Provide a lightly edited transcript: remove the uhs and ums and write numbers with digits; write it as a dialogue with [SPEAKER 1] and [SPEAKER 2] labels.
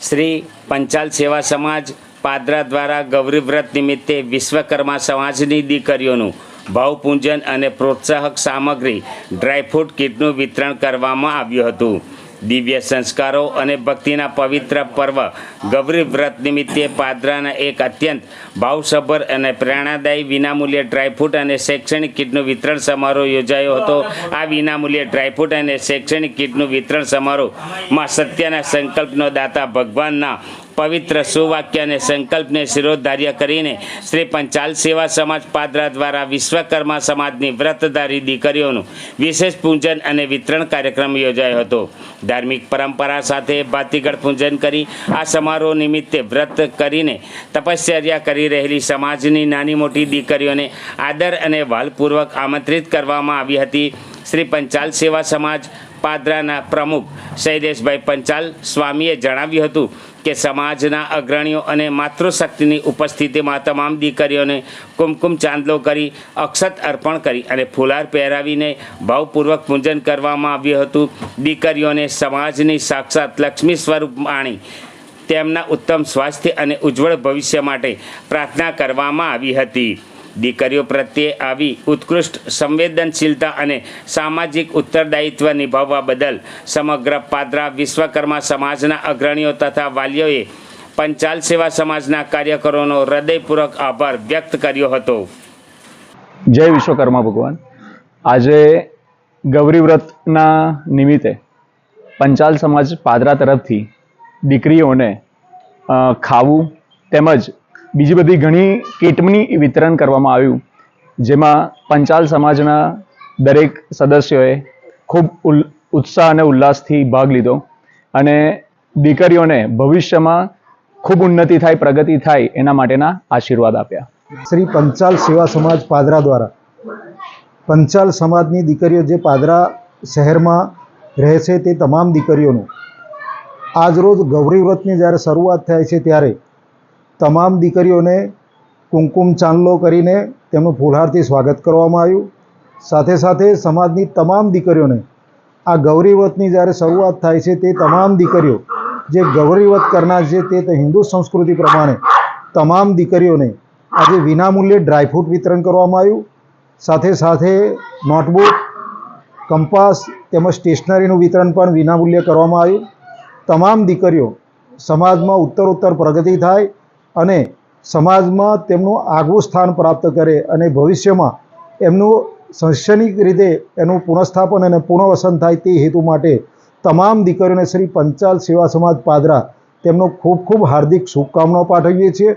[SPEAKER 1] શ્રી પંચાલ સેવા સમાજ પાદરા દ્વારા ગૌરી વ્રત નિમિત્તે વિશ્વકર્મા સમાજની દીકરીઓનું ભાવપૂજન અને પ્રોત્સાહક સામગ્રી ડ્રાયફ્રૂટ કીટનું વિતરણ કરવામાં આવ્યું હતું. દિવ્ય સંસ્કારો અને ભક્તિના પવિત્ર પર્વ ગૌરી વ્રત નિમિત્તે પાદરાના એક અત્યંત ભાવસભર અને પ્રેરણાદાયી વિનામૂલ્યે ડ્રાયફ્રૂટ અને શૈક્ષણિક કીટનું વિતરણ સમારોહ યોજાયો હતો. આ વિનામૂલ્યે ડ્રાયફ્રૂટ અને શૈક્ષણિક કીટનું વિતરણ સમારોહમાં સત્યના સંકલ્પનો દાતા ભગવાનના પવિત્ર સુવાક્ય અને સંકલ્પને શિરોધાર્ય કરીને શ્રી પંચાલ સેવા સમાજ પાદરા દ્વારા વિશ્વકર્મા સમાજની વ્રતધારી દીકરીઓનું વિશેષ પૂજન અને વિતરણ કાર્યક્રમ યોજાયો હતો. ધાર્મિક પરંપરા સાથે ભાતીગળ પૂજન કરી આ સમારોહ નિમિત્તે વ્રત કરીને તપશ્ચર્યા કરી રહેલી સમાજની નાની મોટી દીકરીઓને આદર અને વાલપૂર્વક આમંત્રિત કરવામાં આવી હતી. શ્રી પંચાલ સેવા સમાજ પાદરાના પ્રમુખ શૈલેષભાઈ પંચાલ સ્વામીએ જણાવ્યું હતું કે સમાજના અગ્રણીઓ અને માતૃશક્તિની ઉપસ્થિતિમાં તમામ દીકરીઓને કુમકુમ ચાંદલો કરી અક્ષત અર્પણ કરી અને ફુલાર પહેરાવીને ભાવપૂર્વક પૂજન કરવામાં આવ્યું હતું. દીકરીઓને સમાજની સાક્ષાત લક્ષ્મી સ્વરૂપ માણી તેમના ઉત્તમ સ્વાસ્થ્ય અને ઉજ્જવળ ભવિષ્ય માટે પ્રાર્થના કરવામાં આવી હતી. દીકરીઓ પ્રત્યે આવી ઉત્કૃષ્ટ સંવેદનશીલતા અને સામાજિક ઉત્તરદાયિત્વ નિભાવવા બદલ સમગ્ર પાદરા વિશ્વકર્મા સમાજના અગ્રણીઓ તથા વાલીઓએ પંચાલ સેવા સમાજના કાર્યકરોનો હૃદયપૂર્વક આભાર વ્યક્ત કર્યો હતો.
[SPEAKER 2] જય વિશ્વકર્મા ભગવાન. આજે ગૌરી વ્રતના નિમિત્તે પંચાલ સમાજ પાદરા તરફથી દીકરીઓને ખાવું તેમજ બીજી બધી ઘણી કીટની વિતરણ કરવામાં આવ્યું, જેમાં પંચાલ સમાજના દરેક સદસ્યોએ ખૂબ ઉત્સાહ અને ઉલ્લાસથી ભાગ લીધો અને દીકરીઓને ભવિષ્યમાં ખૂબ ઉન્નતિ થાય, પ્રગતિ થાય એના માટેના આશીર્વાદ આપ્યા.
[SPEAKER 3] શ્રી પંચાલ સેવા સમાજ પાદરા દ્વારા પંચાલ સમાજની દીકરીઓ જે પાદરા શહેરમાં રહે છે તે તમામ દીકરીઓનું આજરોજ ગૌરી વ્રતની જ્યારે શરૂઆત થાય છે ત્યારે તમામ દીકરીઓને કુમકુમ ચાંદલો કરીને તેમનું ફૂલહારથી સ્વાગત કરવામાં આવ્યું. સાથે સાથે સમાજની તમામ દીકરીઓને આ ગૌરી વ્રતની જ્યારે શરૂઆત થાય છે તે તમામ દીકરીઓ જે ગૌરી વ્રત કરનાર છે તે હિન્દુ સંસ્કૃતિ પ્રમાણે તમામ દીકરીઓને આજે વિનામૂલ્યે ડ્રાયફ્રૂટ વિતરણ કરવામાં આવ્યું. સાથે સાથે નોટબુક, કંપાસ તેમજ સ્ટેશનરીનું વિતરણ પણ વિનામૂલ્યે કરવામાં આવ્યું. તમામ દીકરીઓ સમાજમાં ઉત્તરોત્તર પ્રગતિ થાય અને સમાજમાં તેમનું આગવું સ્થાન પ્રાપ્ત કરે અને ભવિષ્યમાં એમનું શૈક્ષણિક રીતે એનું પુનઃસ્થાપન અને પુનઃવસન થાય તે હેતુ માટે તમામ દીકરીઓને શ્રી પંચાલ સેવા સમાજ પાદરા તેમનો ખૂબ ખૂબ હાર્દિક શુભકામનાઓ પાઠવીએ છીએ.